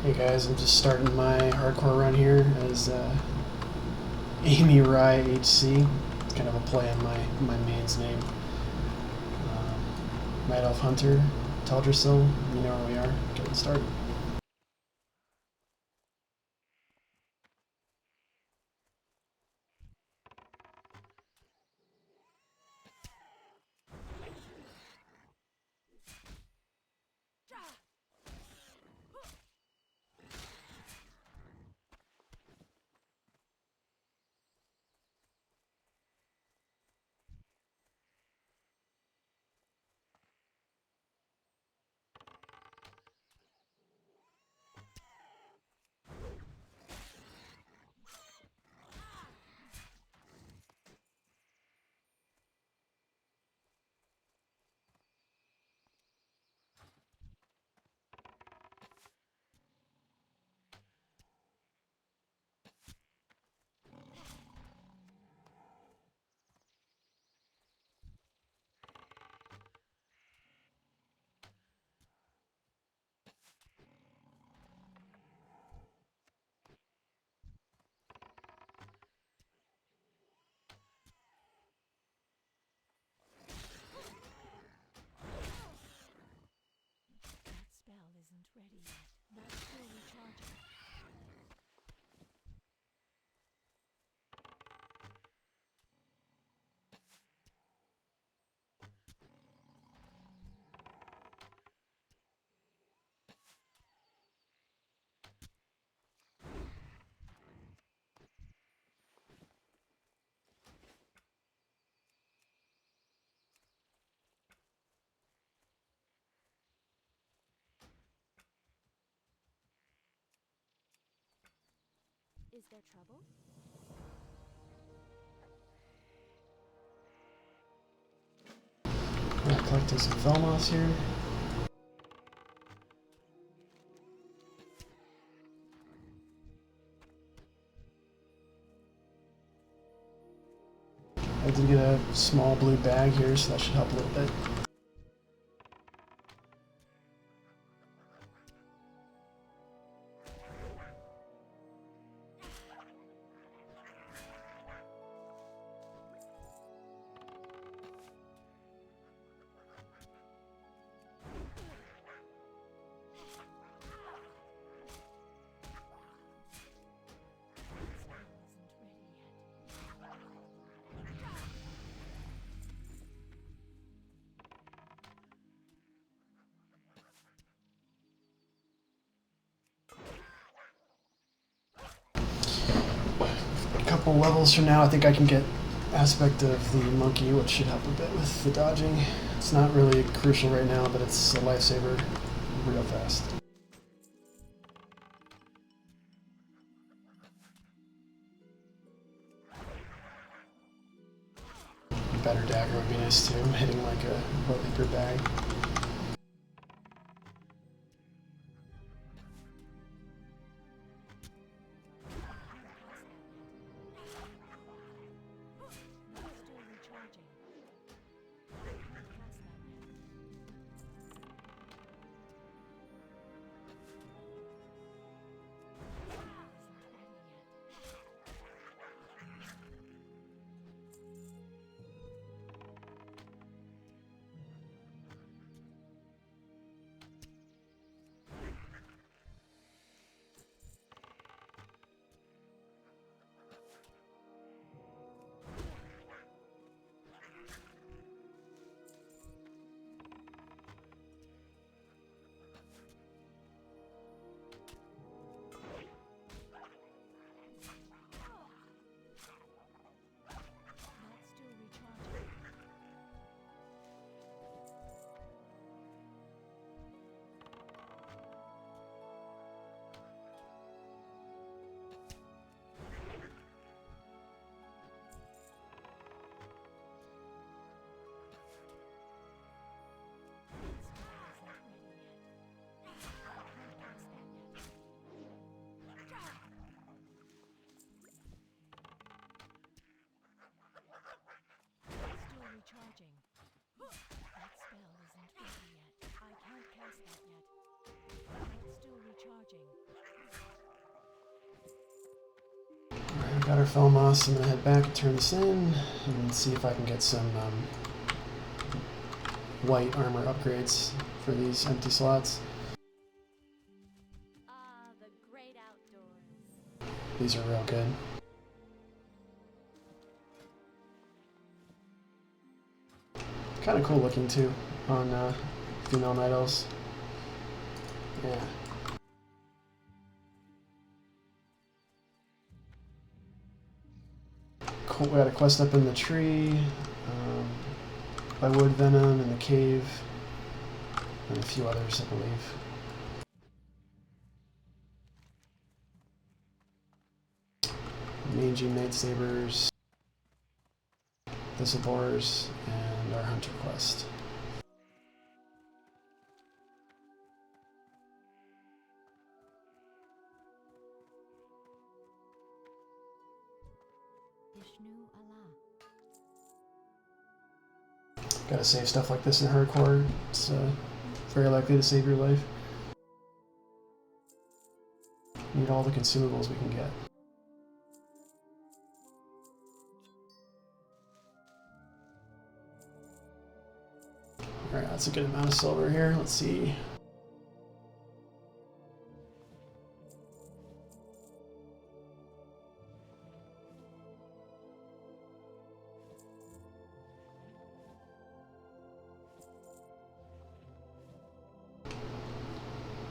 Hey guys, I'm just starting my hardcore run here as Amyriyhc. It's kind of a play on my main's name. Night Elf Hunter, Teldrassil, you know where we are. Getting started. Spell isn't ready yet. That's still recharging. Is there trouble? Collecting some Velmoths here. I did get a small blue bag here, so that should help a little bit. Couple levels from now, I think I can get aspect of the monkey, which should help a bit with the dodging. It's not really crucial right now, but it's a lifesaver real fast. Better dagger would be nice too, hitting like a leaper bag. got our fell moss. I'm gonna head back and turn this in and see if I can get some white armor upgrades for these empty slots. Ah, the great outdoors. These are real good. Kind of cool looking too on female night elves. Yeah. Cool. We got a quest up in the tree by wood venom in the cave, and a few others, I believe. Mangy maid sabers, thistleborers, and our hunter quest. Vishnu Allah. Gotta save stuff like this in hardcore. It's very likely to save your life. Need all the consumables we can get. Alright, that's a good amount of silver here. Let's see.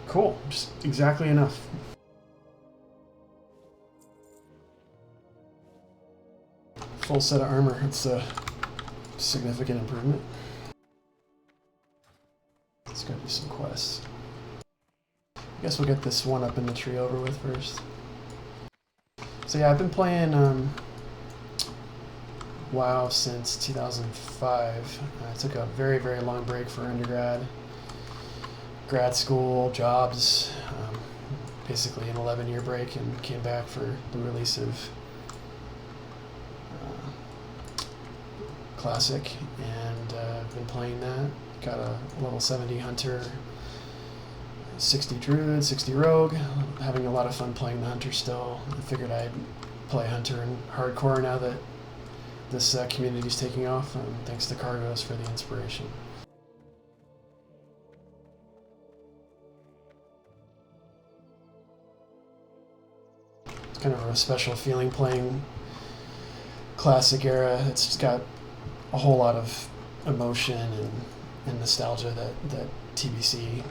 Cool, just exactly enough. Full set of armor, it's a significant improvement. Let's go do some quests. I guess we'll get this one up in the tree over with first. So yeah, I've been playing WoW since 2005. I took a very, very long break for undergrad. Grad school, jobs, basically an 11-year break, and came back for the release of Classic, and I've been playing that. Got a level 70 Hunter, 60 Druid, 60 Rogue, having a lot of fun playing the Hunter still. I figured I'd play Hunter in hardcore now that this community's taking off, and thanks to Cargos for the inspiration. Kind of a special feeling playing Classic era. It's got a whole lot of emotion and nostalgia that TBC,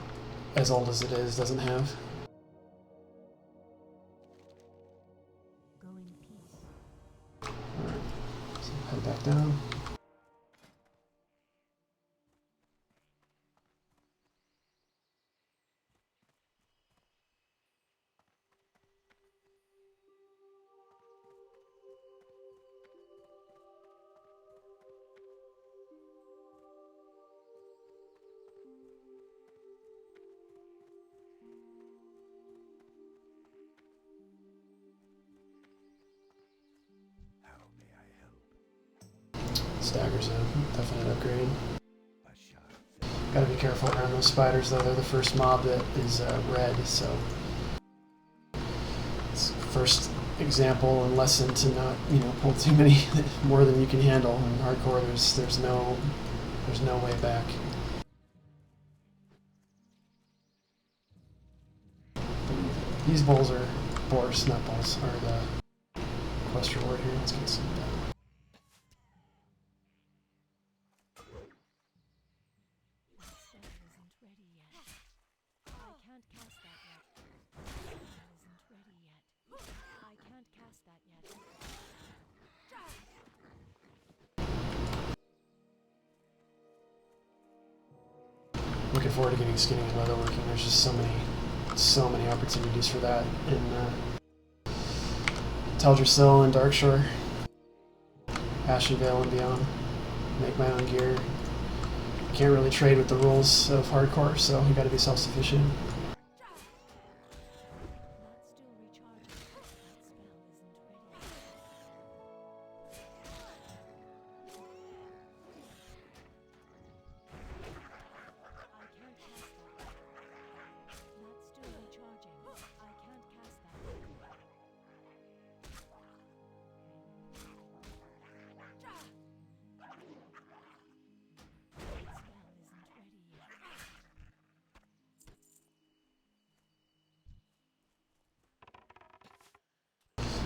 as old as it is, doesn't have. Go in peace. Alright, so head back down. Stagger zone, definite upgrade. Gotta be careful around those spiders though, they're the first mob that is red, so it's first example and lesson to not, pull too many more than you can handle. In hardcore there's no way back. These boars, not bulls, are the quest reward here. Let's get some of that. Looking forward to getting skinning and leatherworking. There's just so many opportunities for that in Teldrassil and Darkshore, Ashenvale and beyond. Make my own gear. Can't really trade with the rules of hardcore, so you gotta be self-sufficient.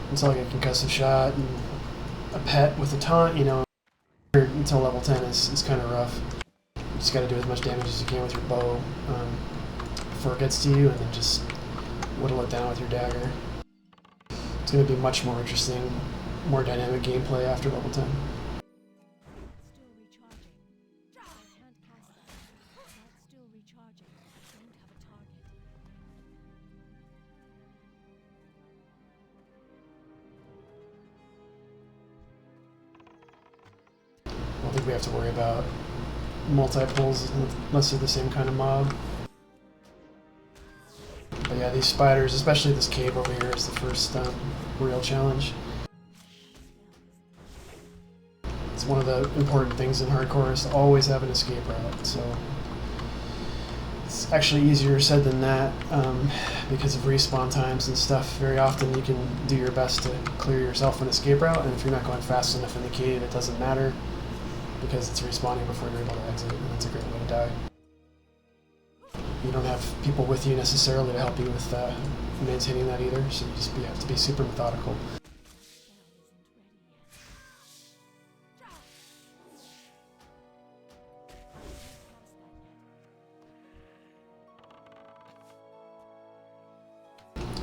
until I get a concussive shot and a pet with a taunt, you know, until level 10 is kind of rough. You just got to do as much damage as you can with your bow before it gets to you, and then just whittle it down with your dagger. It's going to be much more interesting, more dynamic gameplay after level 10. Still recharging. I can't cast that. That's still recharging. I don't have a target. I don't think we have to worry about multi-pulls unless they're the same kind of mob. But yeah, these spiders, especially this cave over here, is the first real challenge. It's one of the important things in hardcore is to always have an escape route. So it's actually easier said than that because of respawn times and stuff. Very often you can do your best to clear yourself an escape route, and if you're not going fast enough in the cave, it doesn't matter because it's respawning before you're able to exit, and that's a great way to die. You don't have people with you necessarily to help you with maintaining that either, so you have to be super methodical.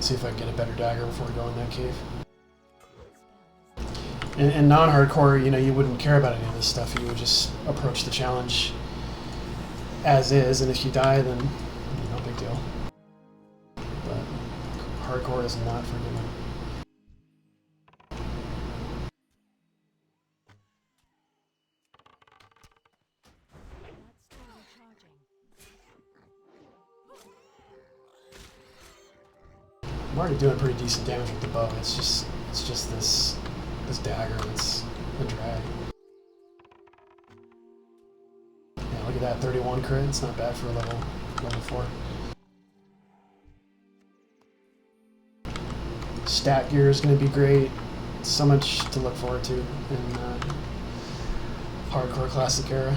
See if I can get a better dagger before we go in that cave. In non-hardcore, you know, you wouldn't care about any of this stuff. You would just approach the challenge as is, and if you die, then no big deal. But hardcore is not forgiving. That's still recharging. I'm already doing pretty decent damage with the bow. It's just this dagger that's a drag. Yeah, look at that, 31 crit. It's not bad for a level 4. Stat gear is going to be great. So much to look forward to in hardcore classic era.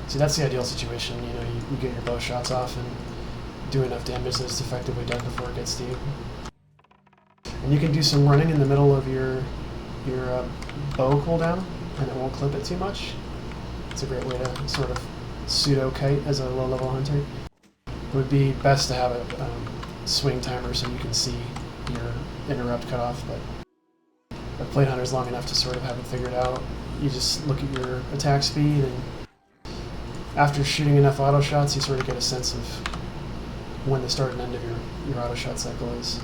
See, that's the ideal situation. You know, you get your bow shots off and do enough damage that it's effectively done before it gets to you. And you can do some running in the middle of your bow cooldown, and it won't clip it too much. It's a great way to sort of pseudo-kite as a low-level hunter. It would be best to have a swing timer so you can see your interrupt cut off, but I've played hunters long enough to sort of have it figured out. You just look at your attack speed, and after shooting enough auto shots, you sort of get a sense of when the start and end of your auto shot cycle is.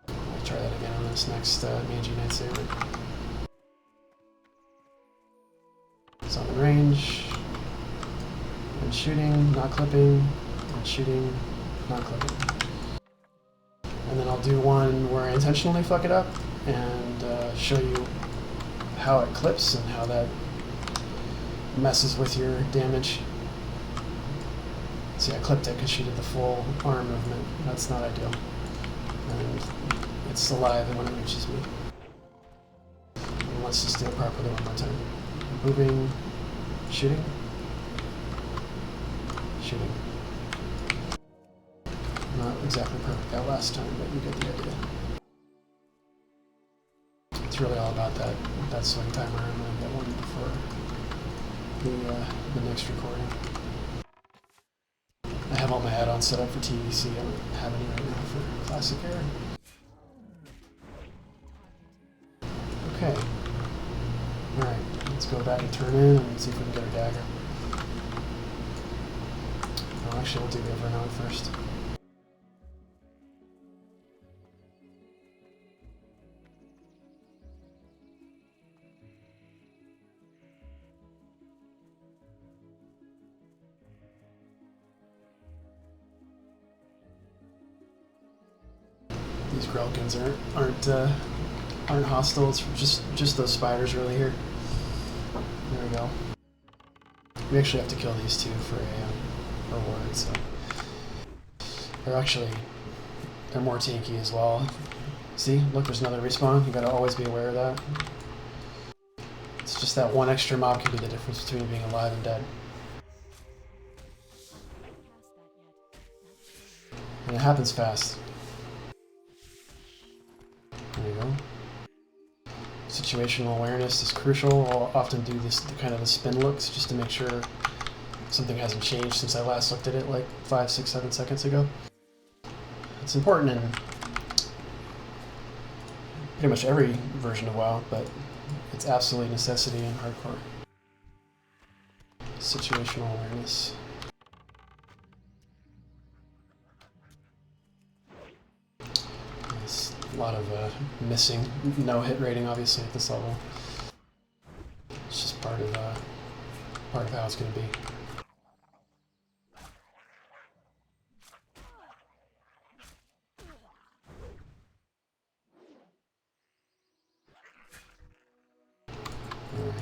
I'll try that again on this next Mangy Night Saber. So I'm in range, and shooting, not clipping, and shooting, not clipping. And then I'll do one where I intentionally fuck it up and show you how it clips and how that messes with your damage. See, I clipped it because she did the full arm movement. That's not ideal. And it's alive when it reaches me. And let's just do it properly one more time. Moving, shooting, shooting. Not exactly perfect that last time, but you get the idea. It's really all about that swing timer. I'm going to get one before the next recording. I have all my add-ons set up for TVC. I don't have any right now for Classic Era. Okay. Alright, let's go back and turn in and see if we can get our dagger. Oh, actually, we'll do the Evernote first. These Grelkins aren't hostile. It's just those spiders really here. There we go. We actually have to kill these two for a reward. So they're more tanky as well. See, look, there's another respawn. You gotta always be aware of that. It's just that one extra mob can be the difference between being alive and dead. And it happens fast. There you go. Situational awareness is crucial. I'll often do this kind of the spin looks just to make sure something hasn't changed since I last looked at it like 5, 6, 7 seconds ago. It's important in pretty much every version of WoW, but it's absolutely a necessity in hardcore. Situational awareness. There's a lot of missing, no hit rating obviously at this level. It's just part of how it's going to be. Alright.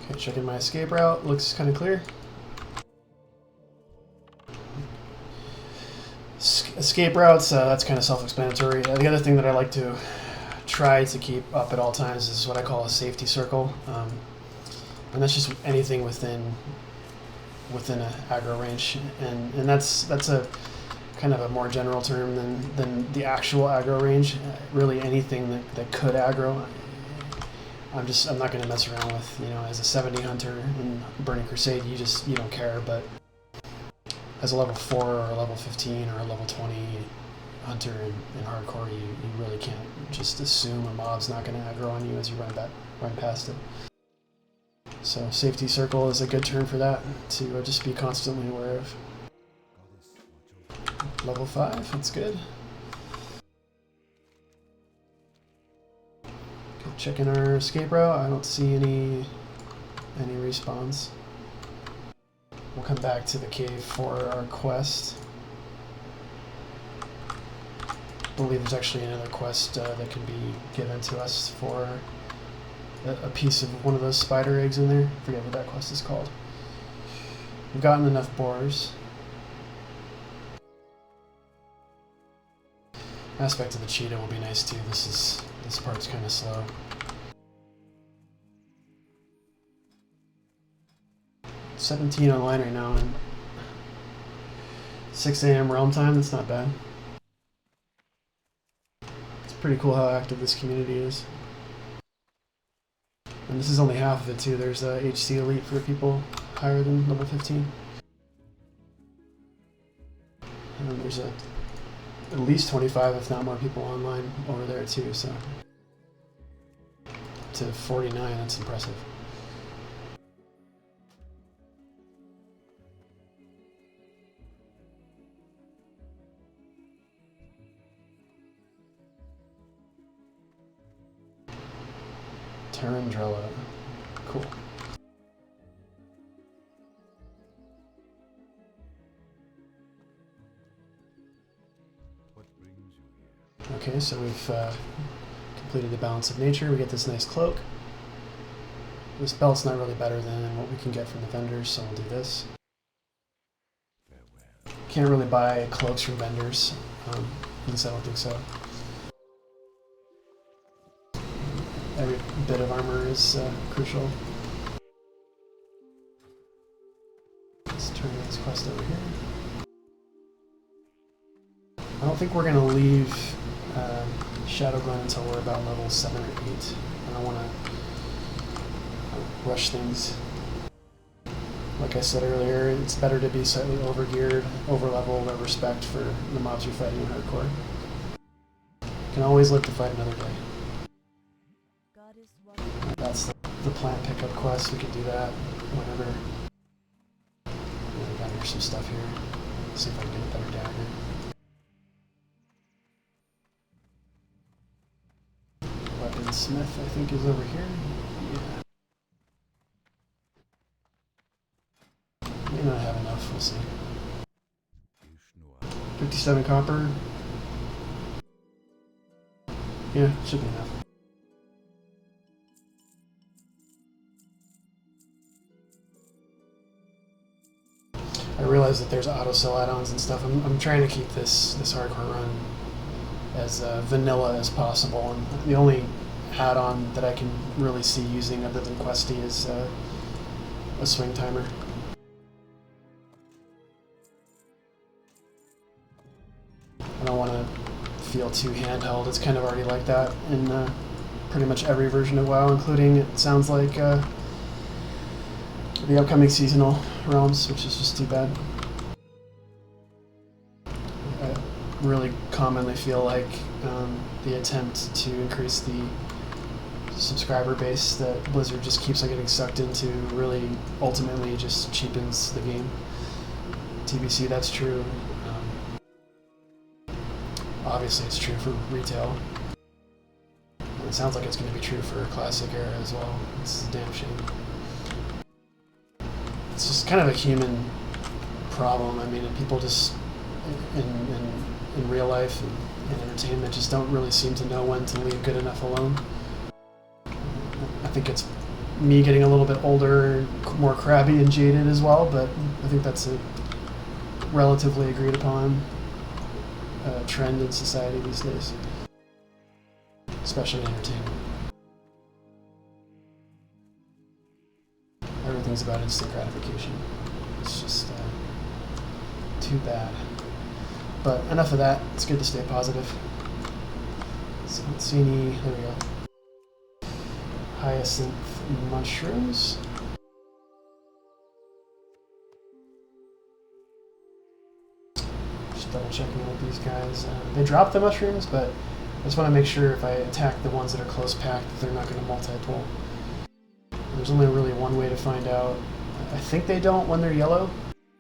Okay, checking my escape route. Looks kind of clear. Escape routes, that's kind of self-explanatory. The other thing that I like to try to keep up at all times is what I call a safety circle. And that's just anything within an aggro range. And that's a kind of a more general term than the actual aggro range. Really anything that could aggro. I'm not going to mess around with, as a 70 hunter in Burning Crusade, you don't care, but as a level 4 or a level 15 or a level 20 hunter in hardcore, you really can't just assume a mob's not going to aggro on you as you run past it. So safety circle is a good term for that, to just be constantly aware of. Level 5, that's good. Checking our escape route, I don't see any respawns. We'll come back to the cave for our quest. I believe there's actually another quest that can be given to us for a piece of one of those spider eggs in there. I forget what that quest is called. We've gotten enough boars. Aspect of the cheetah will be nice too. This part's kind of slow. It's 17 online right now, and 6 a.m. realm time. That's not bad. It's pretty cool how active this community is. And this is only half of it too. There's HC Elite for people higher than level 15. And then there's at least 25, if not more, people online over there too, so to 49, that's impressive. Tarandrella, cool. Okay, so we've completed the balance of nature. We get this nice cloak. This belt's not really better than what we can get from the vendors, so we'll do this. Can't really buy cloaks from vendors. At least I don't think so. Every bit of armor is crucial. Let's turn this quest over here. I don't think we're going to leave Shadowglen until we're about level 7 or 8. I don't want to rush things. Like I said earlier, it's better to be slightly overgeared, overleveled, or respect for the mobs you're fighting in hardcore. You can always live to fight another day. That's the plant pickup quest. We could do that whenever. I'm gonna vendor some stuff here. See if I can get a better dagger. Weaponsmith, I think, is over here. Yeah. May not have enough, we'll see. 57 copper. Yeah, should be enough. I realize that there's auto sell add-ons and stuff. I'm trying to keep this hardcore run as vanilla as possible, and the only add-on that I can really see using other than Questy is a swing timer. I don't want to feel too handheld. It's kind of already like that in pretty much every version of WoW, including, it sounds like, the upcoming seasonal realms, which is just too bad. I really commonly feel like the attempt to increase the subscriber base that Blizzard just keeps on getting sucked into really ultimately just cheapens the game. TBC, that's true. Obviously it's true for retail. And it sounds like it's going to be true for Classic Era as well. It's a damn shame. It's just kind of a human problem. I mean, people just in real life and in entertainment just don't really seem to know when to leave good enough alone. I think it's me getting a little bit older, more crabby and jaded as well, but I think that's a relatively agreed upon trend in society these days, especially in entertainment. Everything's about instant gratification. It's just too bad. But enough of that. It's good to stay positive. So let's see any. There we go. Hyacinth Mushrooms. Just double checking with these guys. They drop the mushrooms, but I just want to make sure if I attack the ones that are close packed, they're not going to multi-pull. There's only really one way to find out. I think they don't when they're yellow.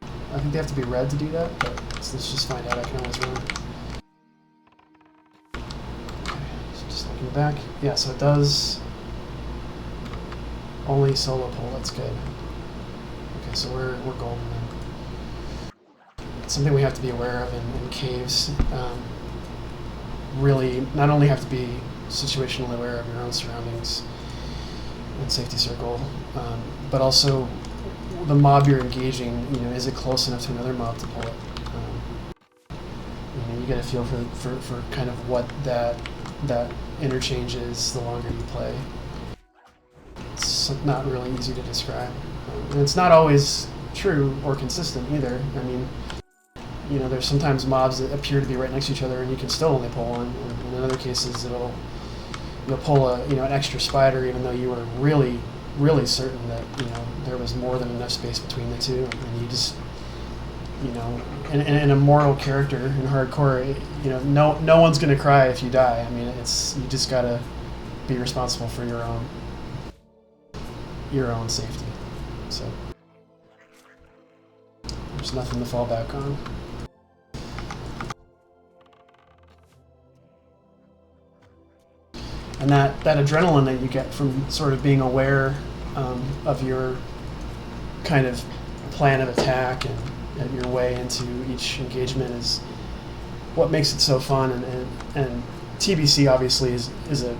I think they have to be red to do that, but let's just find out. I can always run. Okay, so just looking back. Yeah, so it does only solo pull. That's good. Okay, so we're golden then. It's something we have to be aware of in caves. Really, not only have to be situationally aware of your own surroundings and safety circle, but also the mob you're engaging, is it close enough to another mob to pull it? You get a feel for kind of what that interchange is the longer you play. It's not really easy to describe. And it's not always true or consistent either. I mean, there's sometimes mobs that appear to be right next to each other and you can still only pull one, and in other cases you'll pull an extra spider even though you were really certain that there was more than enough space between the two, and you just in a moral character in hardcore, no one's gonna cry if you die. I mean, you just gotta be responsible for your own safety. So there's nothing to fall back on. And that adrenaline that you get from sort of being aware of your kind of plan of attack and your way into each engagement is what makes it so fun. And TBC obviously is a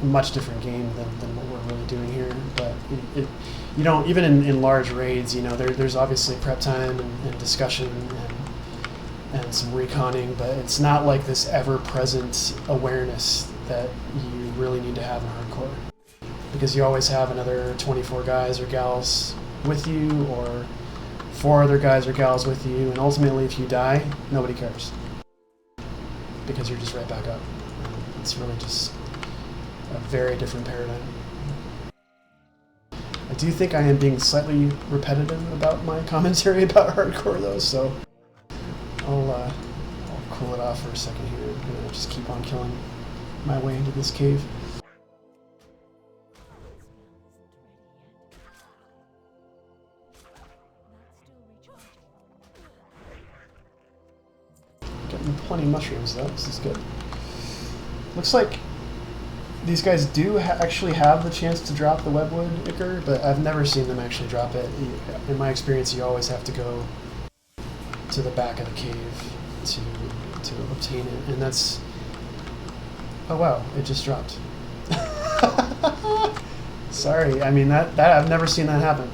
much different game than what we're really doing here. But you don't, even in large raids, there's obviously prep time and discussion and some reconning, but it's not like this ever-present awareness that you really need to have in hardcore, because you always have another 24 guys or gals with you, or 4 other guys or gals with you, and ultimately if you die, nobody cares, because you're just right back up. It's really just a very different paradigm. I do think I am being slightly repetitive about my commentary about hardcore though, so I'll cool it off for a second here and just keep on killing my way into this cave. Getting plenty of mushrooms though, this is good. Looks like these guys do actually have the chance to drop the webwood ichor, but I've never seen them actually drop it. In my experience, you always have to go to the back of the cave to obtain it, and that's... Oh wow, it just dropped. Sorry, I mean that I've never seen that happen.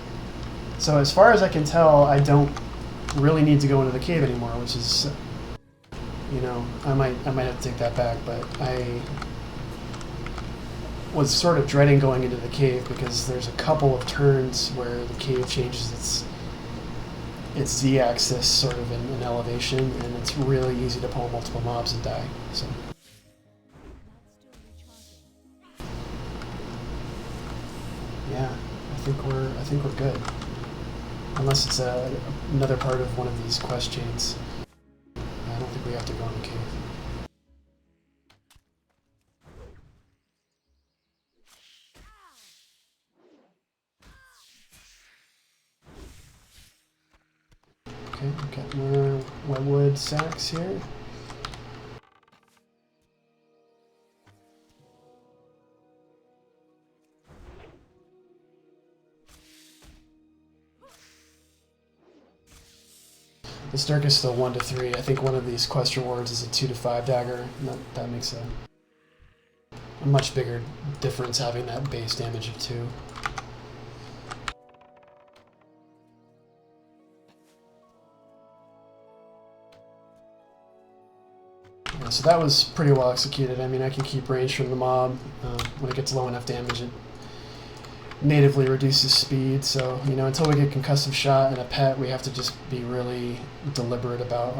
So as far as I can tell, I don't really need to go into the cave anymore, which is, you know, I might have to take that back, but I was sort of dreading going into the cave because there's a couple of turns where the cave changes its z-axis sort of in elevation, and it's really easy to pull multiple mobs and die. So. Yeah, I think we're good. Unless it's another part of one of these quest chains. I don't think we have to go in the cave. Okay, we've got more wetwood sacks here. The Stirk is still 1 to 3. I think one of these quest rewards is a 2 to 5 dagger. And that makes a much bigger difference having that base damage of 2. Yeah, so that was pretty well executed. I mean, I can keep range from the mob. When it gets low enough damage, it natively reduces speed, so, you know, until we get concussive shot and a pet, we have to just be really deliberate about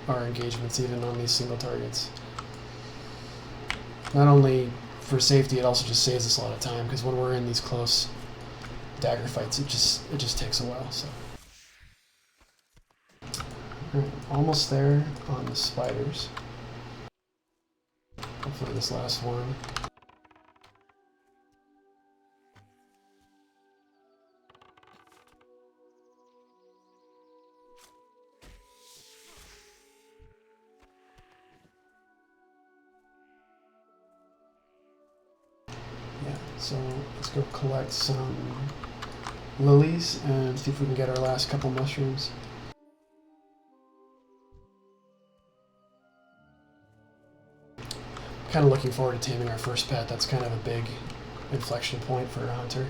our engagements, even on these single targets. Not only for safety, it also just saves us a lot of time, because when we're in these close dagger fights, it just takes a while. So, right, almost there on the spiders. Hopefully this last one. So let's go collect some lilies and see if we can get our last couple mushrooms. Kind of looking forward to taming our first pet. That's kind of a big inflection point for a hunter.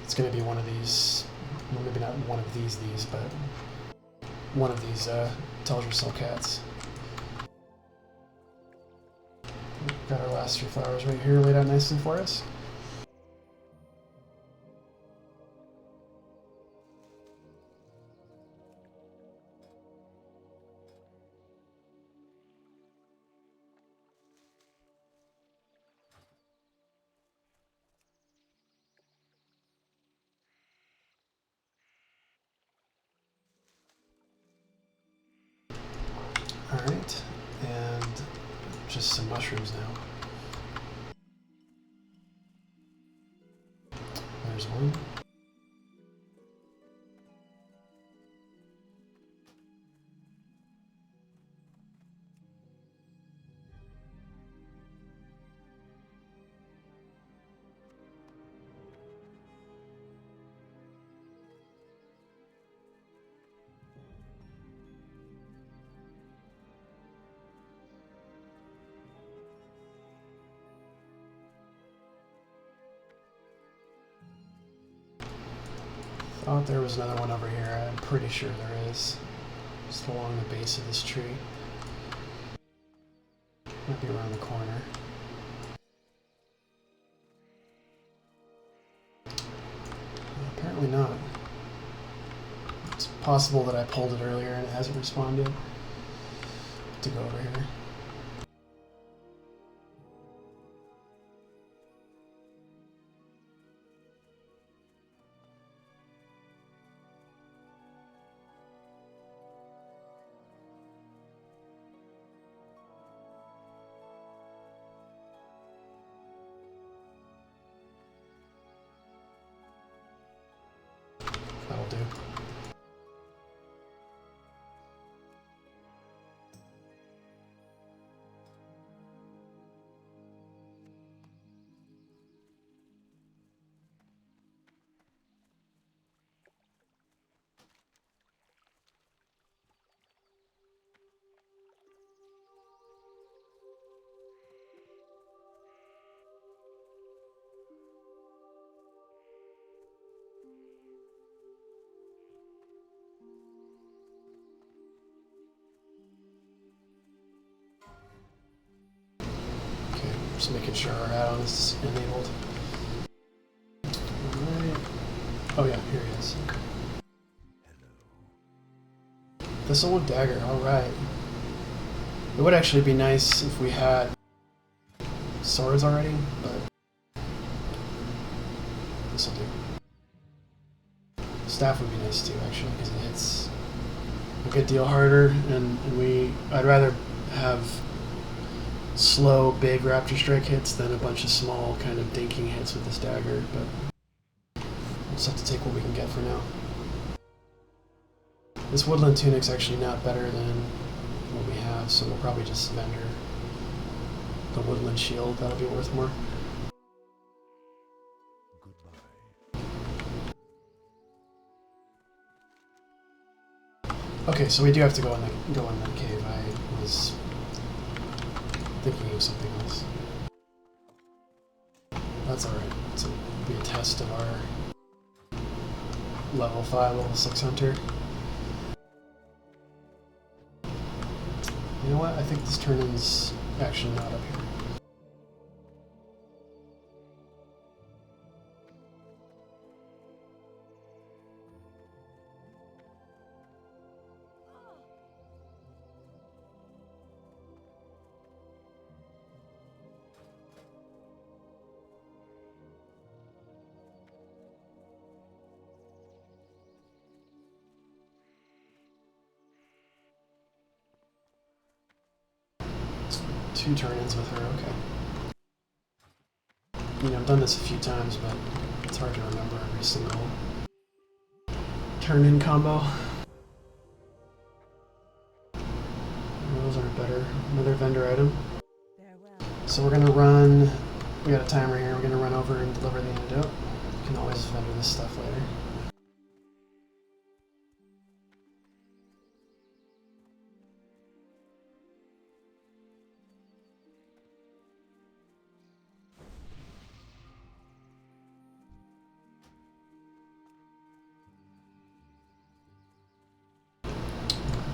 It's going to be one of these, well, maybe not one of these, but one of these Teldrassil cats. Got our last 3 flowers right here laid out nicely for us. Alright, and just some mushrooms now. There's one. Thought there was another one over here. I'm pretty sure there is. Just along the base of this tree. Might be around the corner. Apparently not. It's possible that I pulled it earlier and it hasn't responded. To go over here. That'll do. Just making sure our add-on is enabled. Alright. Oh yeah, here he is. Thistle with dagger, alright. It would actually be nice if we had swords already, but this'll do. Staff would be nice too, actually, because it hits a good deal harder, and I'd rather have slow, big Raptor Strike hits than a bunch of small, kind of dinking hits with this dagger, but we'll just have to take what we can get for now. This Woodland Tunic's actually not better than what we have, so we'll probably just vendor the Woodland Shield. That'll be worth more. Okay, so we do have to go in the cave. I was thinking of something else. That's alright. It's be a test of our level 5, level 6 hunter. You know what? I think this turn-in's actually not up here. Two turn-ins with her, okay. You know, I've done this a few times, but it's hard to remember every single turn-in combo. Those are better. Another vendor item. So we're gonna run, we got a timer here, we're gonna run over and deliver the antidote. You can always vendor this stuff later.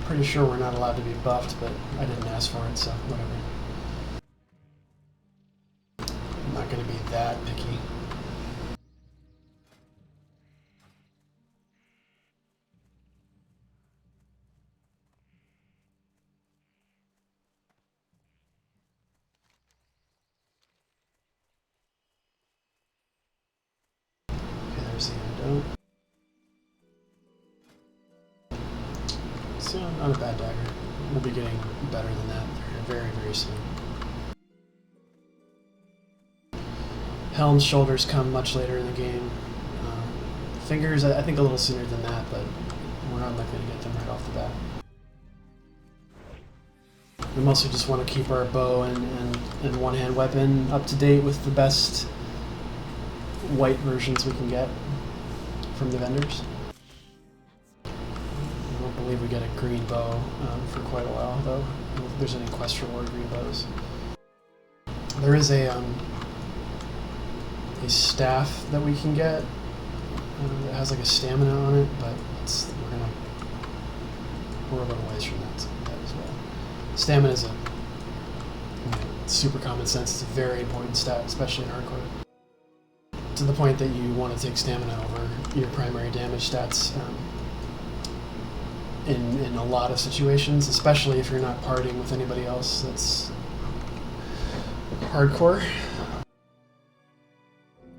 Pretty sure we're not allowed to be buffed, but I didn't ask for it, so whatever. I'm not going to be that picky. Okay, there's the antidote. So, not a bad dagger. We'll be getting better than that very, very soon. Helm's shoulders come much later in the game. Fingers, I think a little sooner than that, but we're not likely to get them right off the bat. We mostly just want to keep our bow and one-hand weapon up to date with the best white versions we can get from the vendors. I don't believe we get a green bow for quite a while, though. I don't think there's any quest reward green bows. There is a staff that we can get that has like a stamina on it, but we're a little ways from that as well. Stamina is super common sense. It's a very important stat, especially in hardcore. To the point that you want to take stamina over your primary damage stats in a lot of situations, especially if you're not partying with anybody else that's hardcore.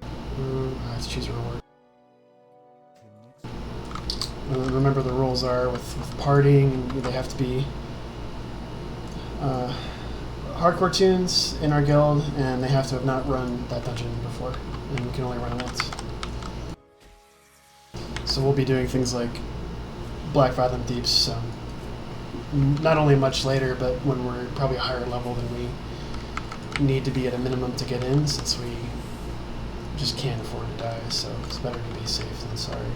I have to choose a reward. Remember the rules are with partying, they have to be hardcore tunes in our guild, and they have to have not run that dungeon before, and we can only run it once. So we'll be doing things like Black Fathom Deeps, not only much later, but when we're probably a higher level than we need to be at a minimum to get in, since we just can't afford to die, so it's better to be safe than sorry.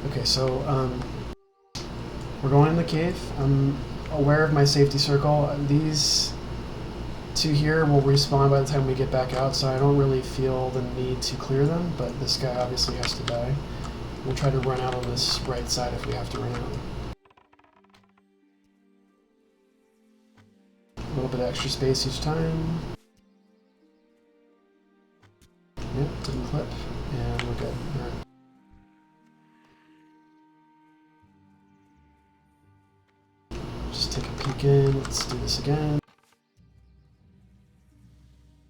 Okay, so we're going in the cave. I'm aware of my safety circle. These two here will respawn by the time we get back out, so I don't really feel the need to clear them, but this guy obviously has to die. We'll try to run out on this right side if we have to run out. A little bit of extra space each time. Yep, didn't clip, and we're good. All right. Just take a peek in. Let's do this again.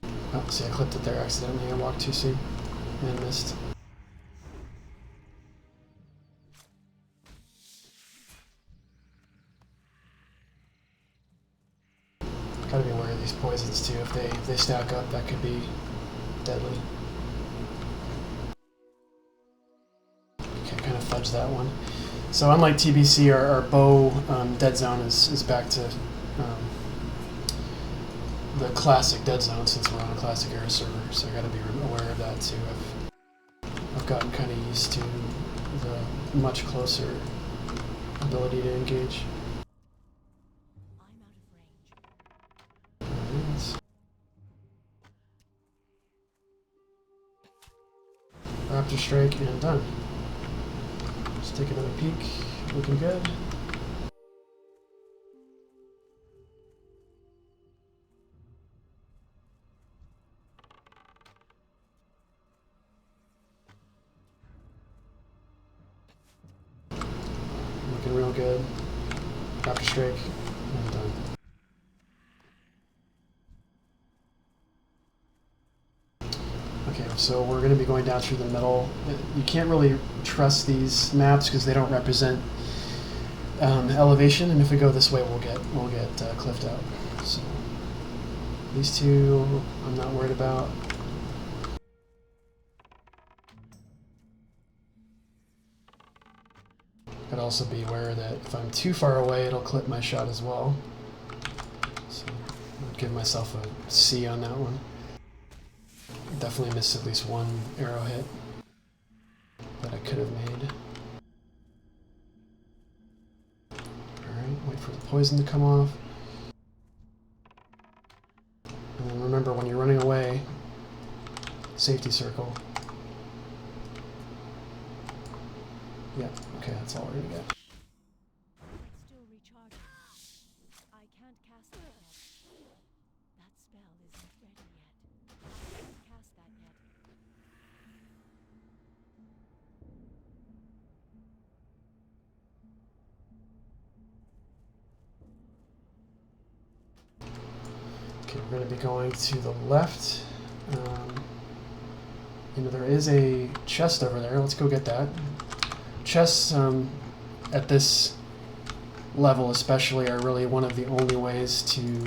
Oh, see, I clipped it there accidentally. I walked too soon and missed. Gotta be aware of these poisons too. If they stack up, that could be deadly. Okay, kind of fudge that one. So unlike TBC, our bow dead zone is back to the classic dead zone since we're on a classic era server. So I gotta be aware of that too. I've gotten kind of used to the much closer ability to engage. I'm out of range. Raptor strike and done. Let's take another peek. Looking good. Looking real good. Raptor strike and done. Okay, so we're going to be going down through the middle. You can't really trust these maps because they don't represent elevation, and if we go this way, we'll get cliffed out. So these two, I'm not worried about. I'd also be aware that if I'm too far away, it'll clip my shot as well. So I'd give myself a C on that one. Definitely missed at least one arrow hit that I could have made. Alright, wait for the poison to come off. And then remember, when you're running away, safety circle. Yeah, okay, that's all we're gonna get. It's still recharging. I can't cast that yet. That spell isn't ready yet. I can't cast that yet. Okay, we're going to be going to the left. There is a chest over there. Let's go get that. Chests at this level especially are really one of the only ways to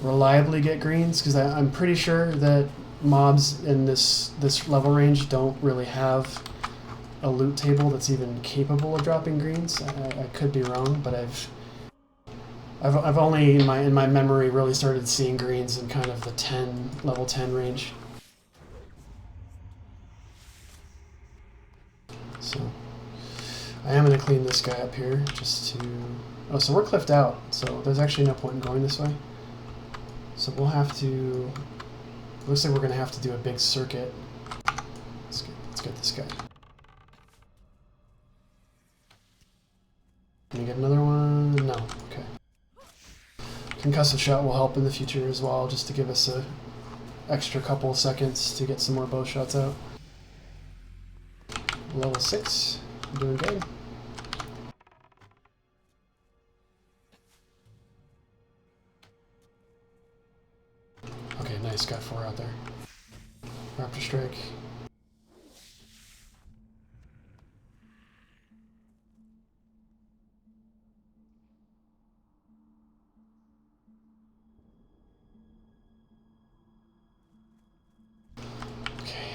reliably get greens, because I'm pretty sure that mobs in this level range don't really have a loot table that's even capable of dropping greens. I could be wrong, but I've only in my memory really started seeing greens in kind of the level 10 range. So I am going to clean this guy up here just to... Oh, so we're cliffed out, so there's actually no point in going this way. So we'll have to... Looks like we're going to have to do a big circuit. Let's get this guy. Can we get another one? No. Okay. Concussive shot will help in the future as well, just to give us a extra couple seconds to get some more bow shots out. Level 6. I'm doing good. Okay, nice. Got 4 out there. Raptor strike. Okay,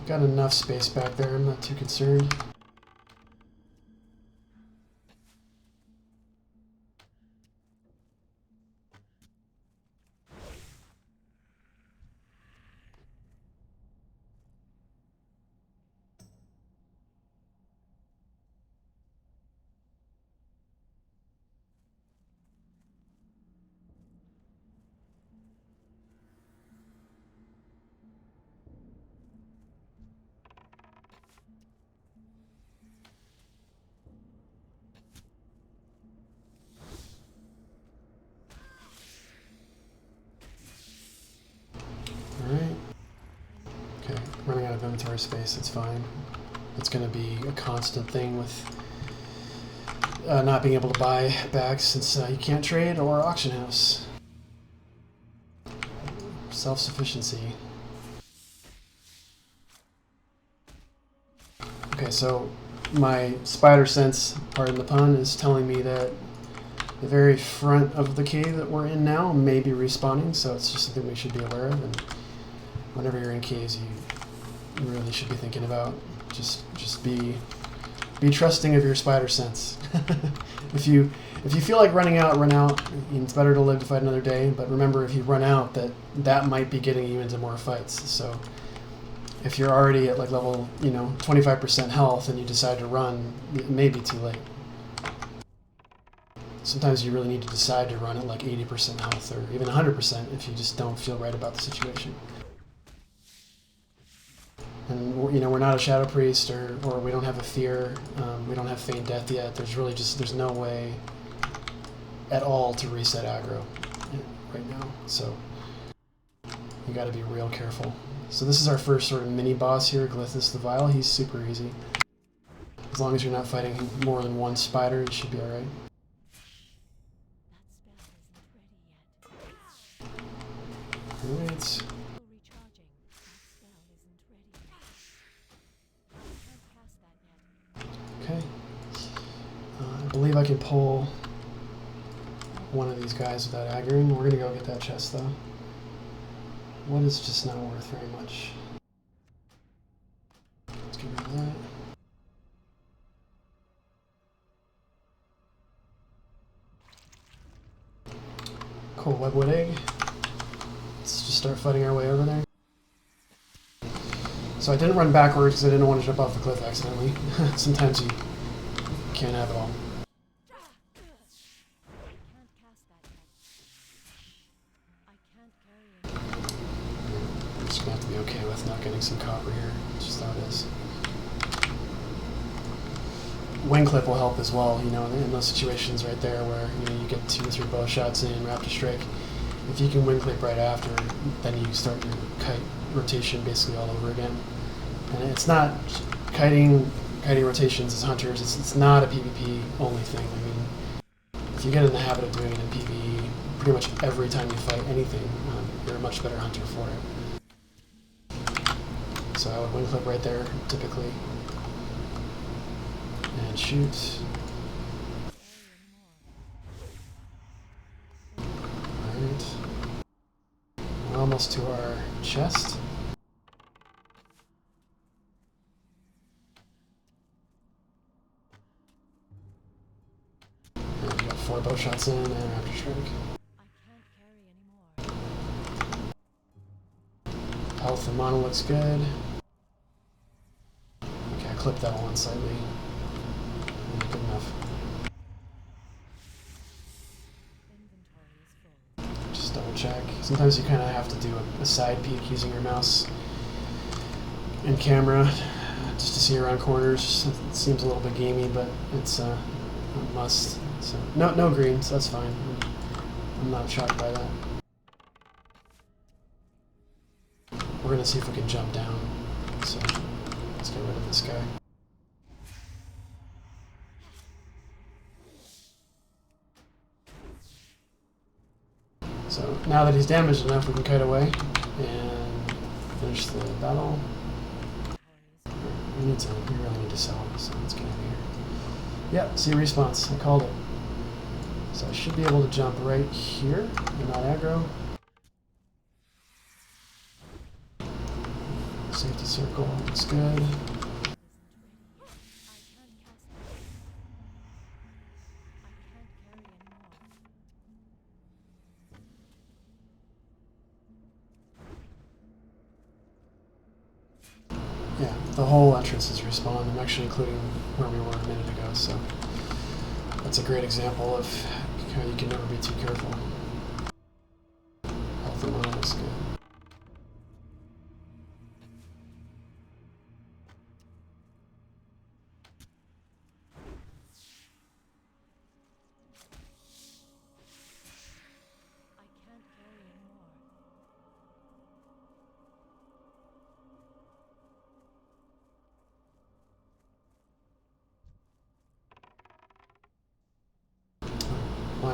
got enough space back there. I'm not too concerned. of inventory space, it's fine. It's going to be a constant thing with not being able to buy back since you can't trade or auction house. Self-sufficiency. Okay, so my spider sense, pardon the pun, is telling me that the very front of the cave that we're in now may be respawning, so it's just something we should be aware of. And whenever you're in caves, you really should be thinking about just be trusting of your spider sense. If you feel like running out, run out. It's better to live to fight another day. But remember, if you run out, that might be getting you into more fights. So if you're already at like level 25% health and you decide to run, it may be too late. Sometimes you really need to decide to run at like 80% health or even 100% if you just don't feel right about the situation. And we're not a shadow priest or we don't have a fear. We don't have feigned death yet. There's no way at all to reset aggro right now. So you got to be real careful. So this is our first sort of mini boss here, Glythis the Vile. He's super easy. As long as you're not fighting more than one spider, you should be all right. Alright. Okay. I believe I can pull one of these guys without aggroing. We're gonna go get that chest though. What is just not worth very much? Let's get rid of that. Cool, webwood egg. Let's just start fighting our way over there. So I didn't run backwards because I didn't want to jump off the cliff accidentally. Sometimes you can't have it all. I'm just going to have to be okay with not getting some copper here. It's just how it is. Wing clip will help as well, in those situations right there where you get 2 or 3 bow shots in, raptor strike. If you can wing clip right after, then you start your kite rotation basically all over again. And it's not kiting rotations as hunters. It's not a PvP only thing. I mean, if you get in the habit of doing it in PvE, pretty much every time you fight anything, you're a much better hunter for it. So I would wing clip right there, typically, and shoot. Alright. We're almost to our chest. And we got 4 bow shots in and raptor strike. Health and mana looks good. Okay, I clipped that one slightly. Good enough. Just double check. Sometimes you kind of have to do a side peek using your mouse and camera just to see around corners. It seems a little bit gamey, but it's a must. So no green, so that's fine. I'm not shocked by that. We're gonna see if we can jump down. So let's get rid of this guy. So now that he's damaged enough, we can kite away and finish the battle. We really need to sell him, so let's get out of here. Yep, see response. I called it. So I should be able to jump right here and not aggro. Safety circle looks good. Yeah, the whole entrance is respawned. I'm actually including where we were a minute ago, so that's a great example of how you can never be too careful. Health and mana looks good.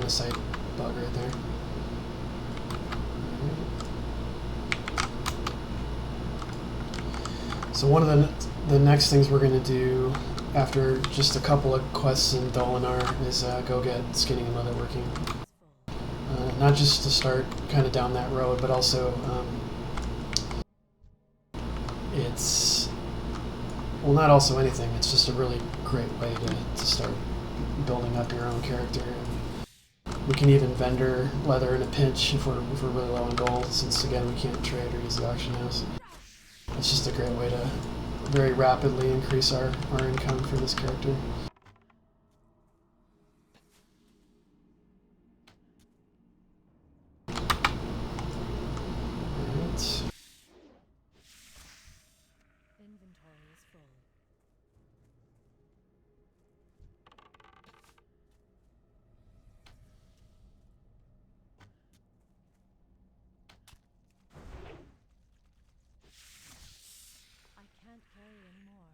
line of sight bug right there. So one of the next things we're going to do after just a couple of quests in Dolinar is go get skinning and leatherworking. Not just to start kind of down that road, but also it's, well, not also anything, it's just a really great way to start building up your own character. We can even vendor leather in a pinch if we're really low on gold, since again we can't trade or use the auction house. It's just a great way to very rapidly increase our income for this character. Alright. Inventory is full. I can't carry anymore.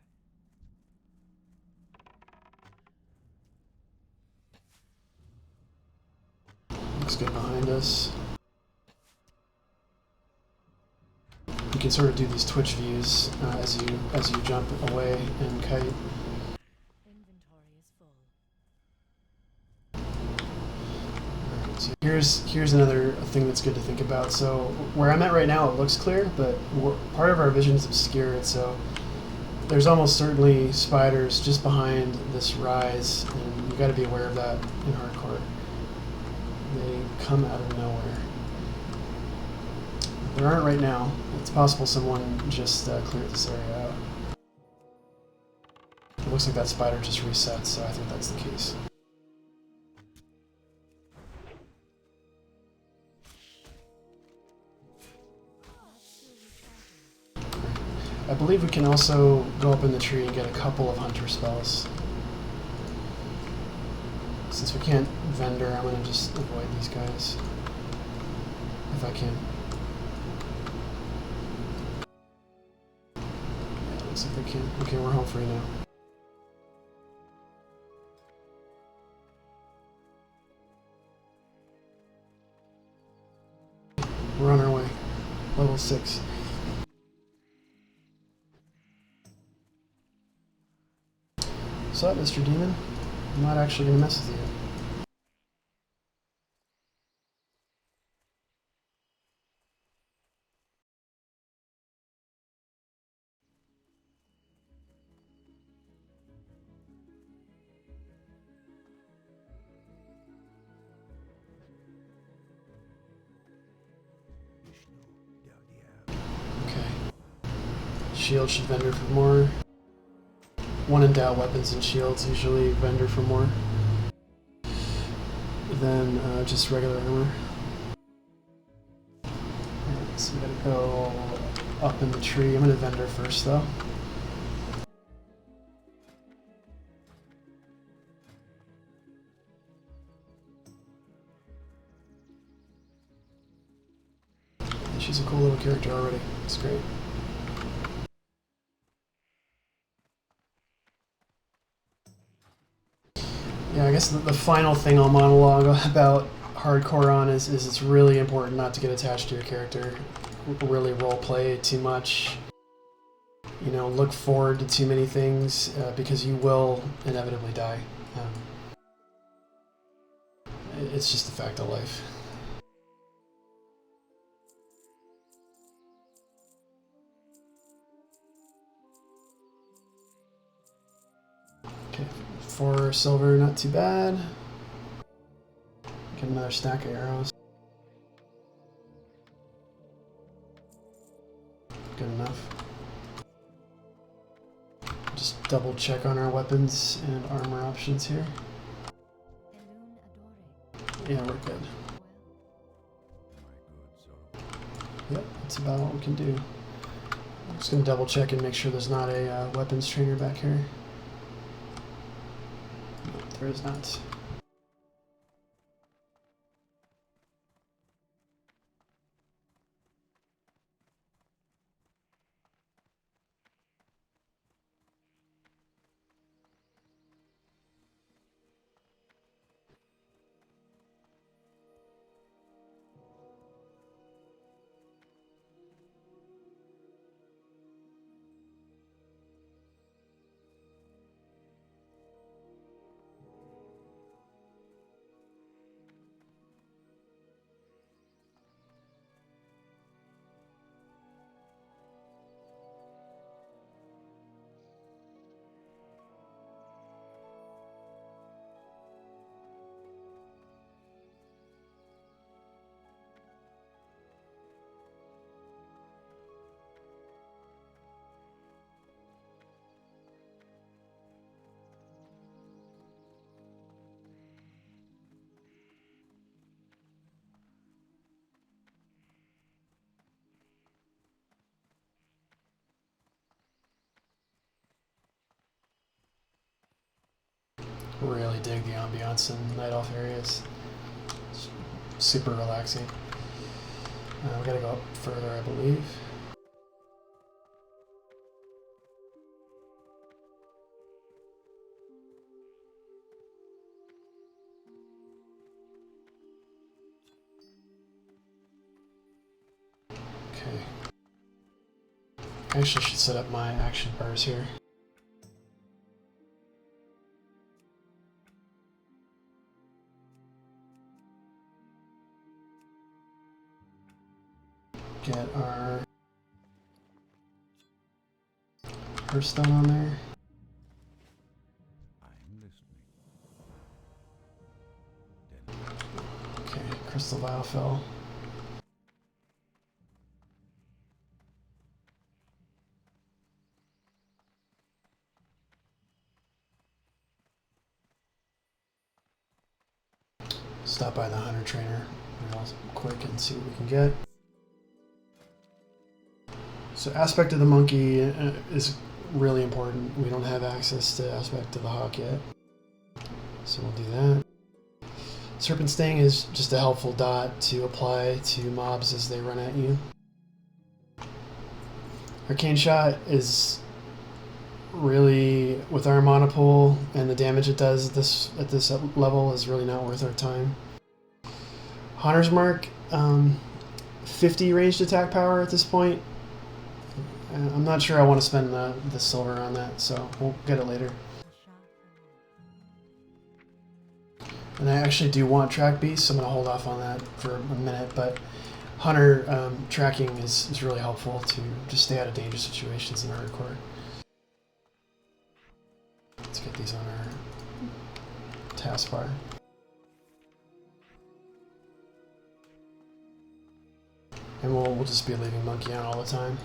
Looks good behind us. You can sort of do these twitch views as you jump away and kite. Inventory is full. Alright, so here's another thing that's good to think about. So where I'm at right now, it looks clear, but part of our vision is obscured. So there's almost certainly spiders just behind this rise, and you got to be aware of that in hardcore. They come out of nowhere. There aren't right now. It's possible someone just cleared this area out. It looks like that spider just reset, so I think that's the case. I believe we can also go up in the tree and get a couple of hunter spells. Since we can't vendor, I'm going to just avoid these guys. If I can. Yeah, looks like they can. Okay, we're home free now. We're on our way. Level 6. What's up, Mr. Demon? I'm not actually going to mess with you. Okay. Shield should vendor for more. One in doubt, weapons and shields usually vendor for more than just regular armor. Alright, so we gotta go up in the tree. I'm gonna vendor first though. And she's a cool little character already. It's great. Yeah, I guess the final thing I'll monologue about hardcore on is it's really important not to get attached to your character. Really roleplay too much. You know, look forward to too many things because you will inevitably die. It's just a fact of life. Okay, 4 silver, not too bad. Get another stack of arrows. Good enough. Just double check on our weapons and armor options here. Yeah, we're good. Yep, that's about what we can do. I'm just going to double check and make sure there's not a weapons trainer back here. No, there is not. Really dig the ambiance in Night Elf areas. It's super relaxing. We gotta go up further, I believe. Okay. I actually should set up my action bars here. Get our Hearthstone on there. I'm listening. Okay, Crystal Vial fill. Stop by the Hunter Trainer real quick and see what we can get. So Aspect of the Monkey is really important. We don't have access to Aspect of the Hawk yet. So we'll do that. Serpent Sting is just a helpful dot to apply to mobs as they run at you. Arcane Shot is really, with our mana pool and the damage it does at this level, is really not worth our time. Hunter's Mark, 50 ranged attack power at this point. I'm not sure I want to spend the silver on that, so we'll get it later. And I actually do want Track Beast, so I'm going to hold off on that for a minute, but Hunter tracking is really helpful to just stay out of danger situations in hardcore. Let's get these on our taskbar. And we'll just be leaving Monkey on all the time.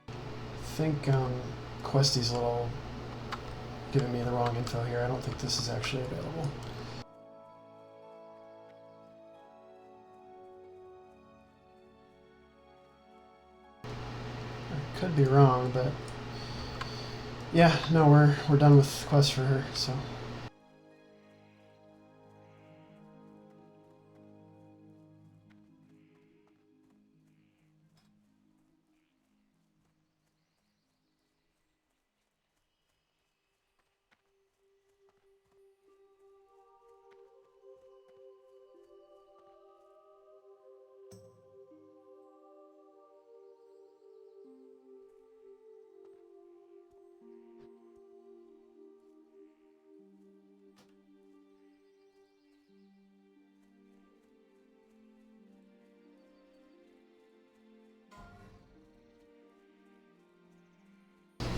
I think Questy's a little giving me the wrong info here. I don't think this is actually available. I could be wrong, but yeah, no, we're done with quests for her, so.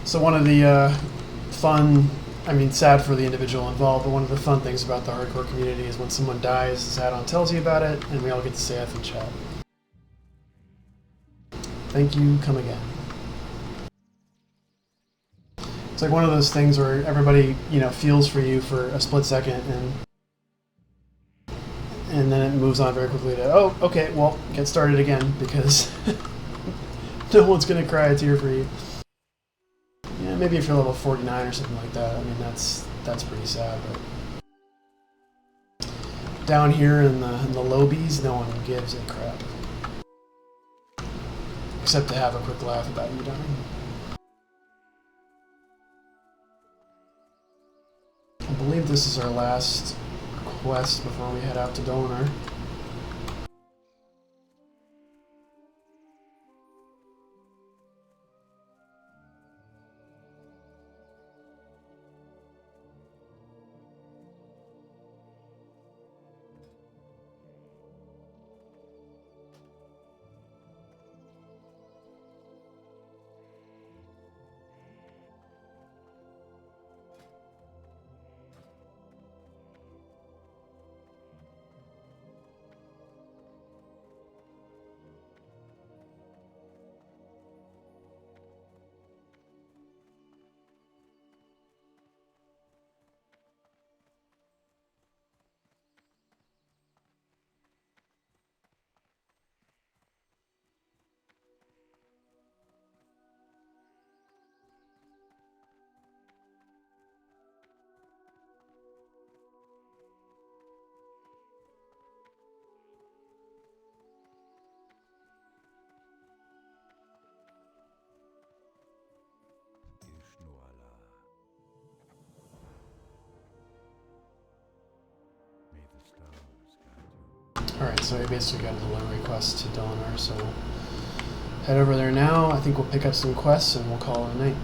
So one of the fun, I mean sad for the individual involved, but one of the fun things about the hardcore community is when someone dies, this add-on tells you about it, and we all get to say F in chat. Thank you, come again. It's like one of those things where everybody, feels for you for a split second, and then it moves on very quickly to, oh, okay, well, get started again, because no one's going to cry a tear for you. Yeah, maybe if you're level 49 or something like that. I mean, that's pretty sad. But down here in the lobies, no one gives a crap, except to have a quick laugh about you dying. I believe this is our last quest before we head out to Dolinar. Alright, so we basically got a delivery quest to Dolinar, so we'll head over there now. I think we'll pick up some quests and we'll call it a night.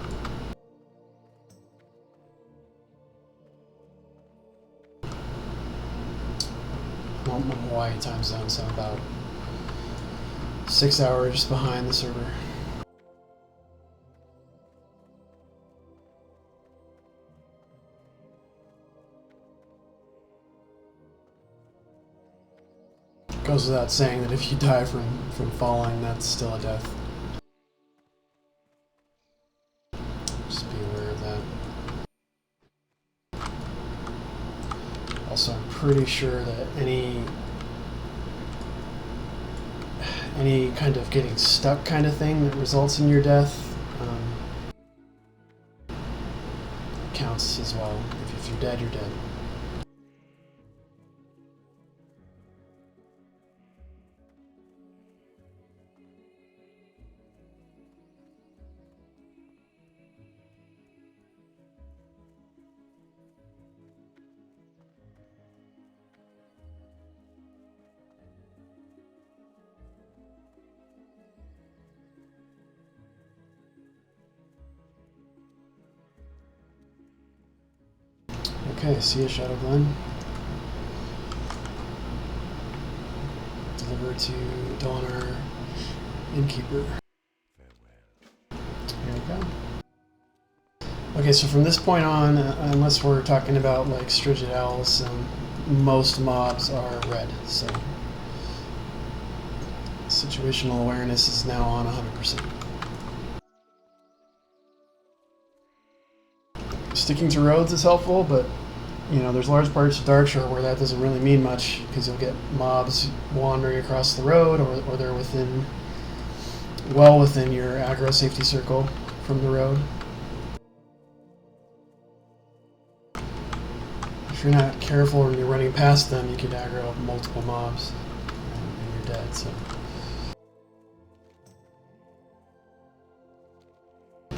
Well, I'm Hawaii time zone, so I'm about 6 hours behind the server. Goes without saying that if you die from falling, that's still a death. Just be aware of that. Also, I'm pretty sure that any kind of getting stuck kind of thing that results in your death counts as well. If you're dead, you're dead. Okay, see ya, Shadow Glen. Deliver to Dolinar Innkeeper. Here we go. Okay, so from this point on, unless we're talking about like Strigid Owls, most mobs are red, so situational awareness is now on 100%. Sticking to roads is helpful, but you know, there's large parts of Darkshore where that doesn't really mean much, because you'll get mobs wandering across the road, or they're well within your aggro safety circle from the road. If you're not careful when you're running past them, you could aggro multiple mobs, and you're dead, so.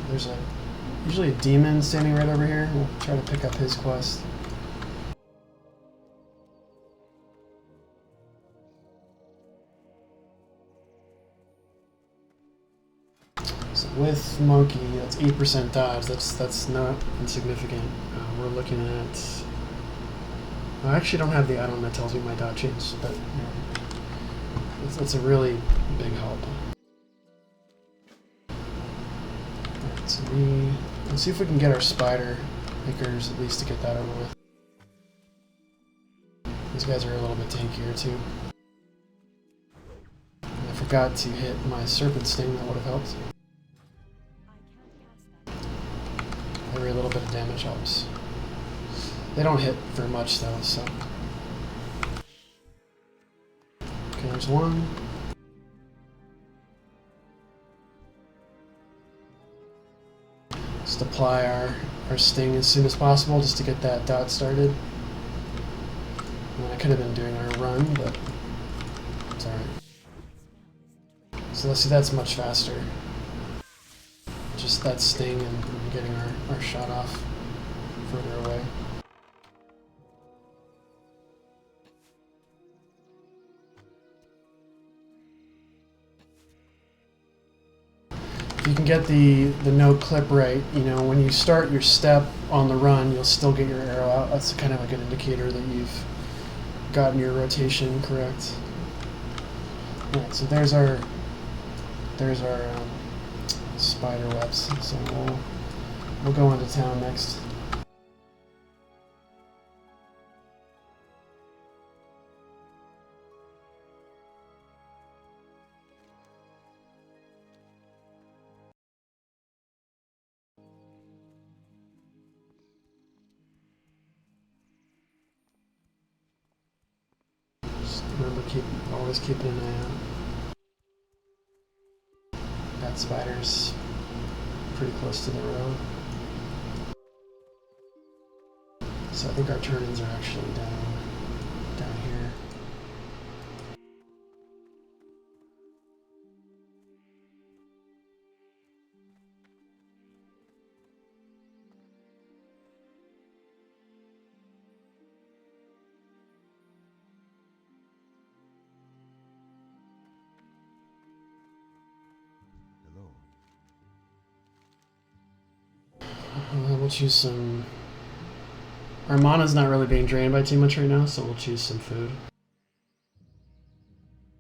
There's usually a demon standing right over here. We'll try to pick up his quest. So with Monkey, that's 8% dodge. That's not insignificant. We're looking at. I actually don't have the add-on that tells me my dodge changed, but it's a really big help. Alright, so let's see if we can get our spider pickers at least to get that over with. These guys are a little bit tankier too. And I forgot to hit my serpent sting. That would have helped. Every little bit of damage helps. They don't hit very much though, so. Okay, there's one. Just apply our sting as soon as possible just to get that dot started. And I could have been doing our run, but it's alright. So let's see, that's much faster. Just that sting and getting our shot off further away. If you can get the no clip right, you know, when you start your step on the run, you'll still get your arrow out. That's kind of a good indicator that you've gotten your rotation correct. Alright, so there's our spider webs. So we'll go into town next. Just remember, always keeping an eye out. That spider's pretty close to the road. So I think our turn-ins are actually down here. choose some... Our mana's not really being drained by too much right now, so we'll choose some food.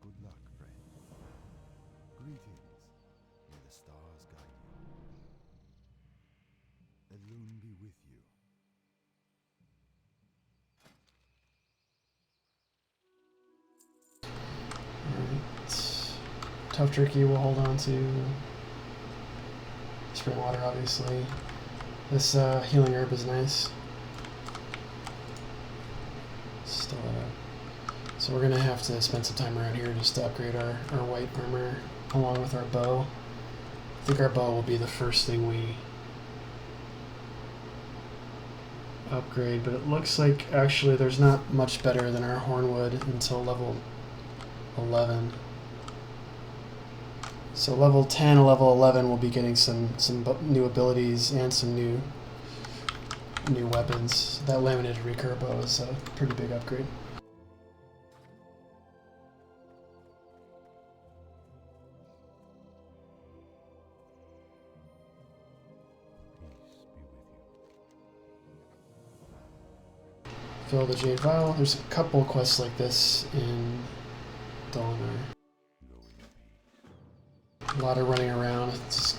Good luck, friend. Greetings. May the stars guide you. Elune be with you. Alright. Tough jerky we'll hold on to. Spring water, obviously. This healing herb is nice. Stiletto. So we're going to have to spend some time around here just to upgrade our white armor along with our bow. I think our bow will be the first thing we upgrade, but it looks like actually there's not much better than our hornwood until level 11. So level 10 and level 11 we'll be getting some new abilities and some new weapons. That laminated recurve bow is a pretty big upgrade. Peace be with you. Fill the Jade Vial. There's a couple quests like this in Dolinar. Go in peace. A lot of running around. It's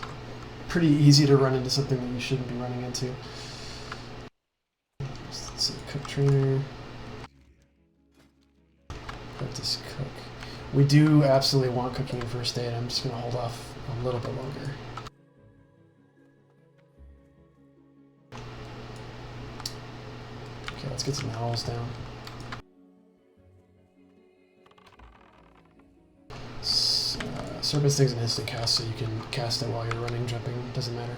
pretty easy to run into something that you shouldn't be running into. Let's see, cook trainer. Practice cook. We do absolutely want cooking in first aid. I'm just going to hold off a little bit longer. Okay, let's get some owls down. Serpent Sting's an instant cast, so you can cast it while you're running, jumping, doesn't matter.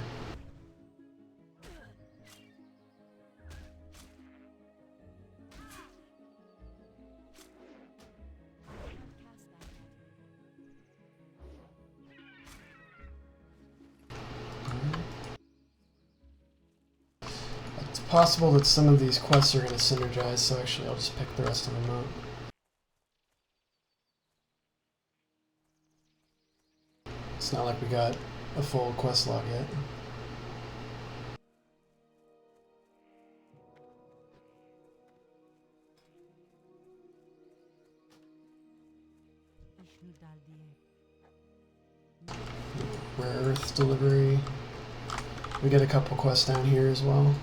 It's possible that some of these quests are going to synergize, so actually I'll just pick the rest of them up. It's not like we got a full quest log yet. Rare Earth delivery. We get a couple quests down here as well.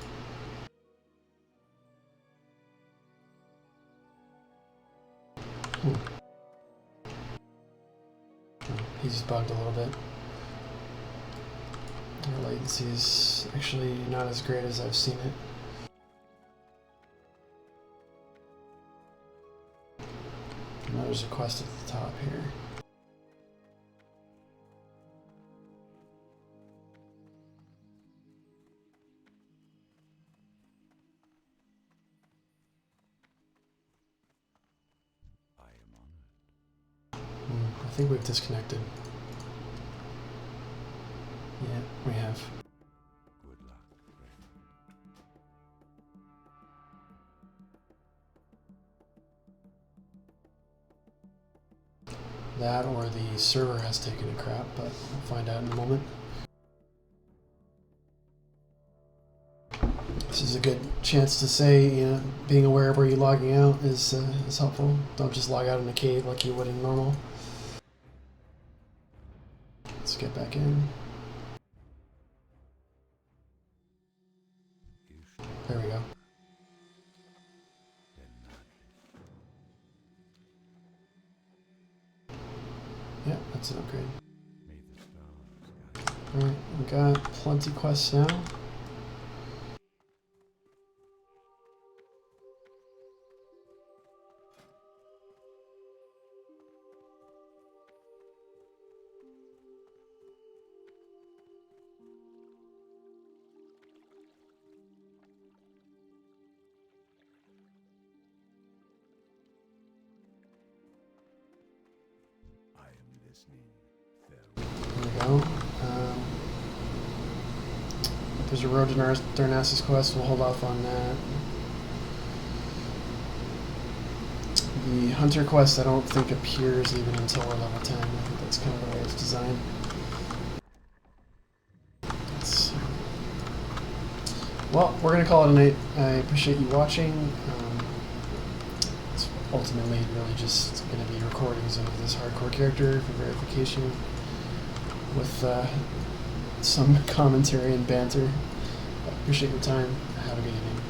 He's bugged a little bit. Our latency is actually not as great as I've seen it. And there's a quest at the top here. I am honored. I think we've disconnected. Yeah, we have. Good luck, friend. That or the server has taken a crap, but we'll find out in a moment. This is a good chance to say, you know, being aware of where you're logging out is helpful. Don't just log out in a cave like you would in normal. Let's get back in. There we go. Yeah, that's an upgrade. May the stars guide you. Alright, we got plenty quests now. I am listening. There we go. There's a Road to Darnassus quest, we'll hold off on that. The Hunter quest I don't think appears even until we're level 10. I think that's kind of the way it's designed. well, we're going to call it a night. I appreciate you watching. It's ultimately really just going to be recordings of this hardcore character for verification with some commentary and banter. Appreciate your time. Have a good evening.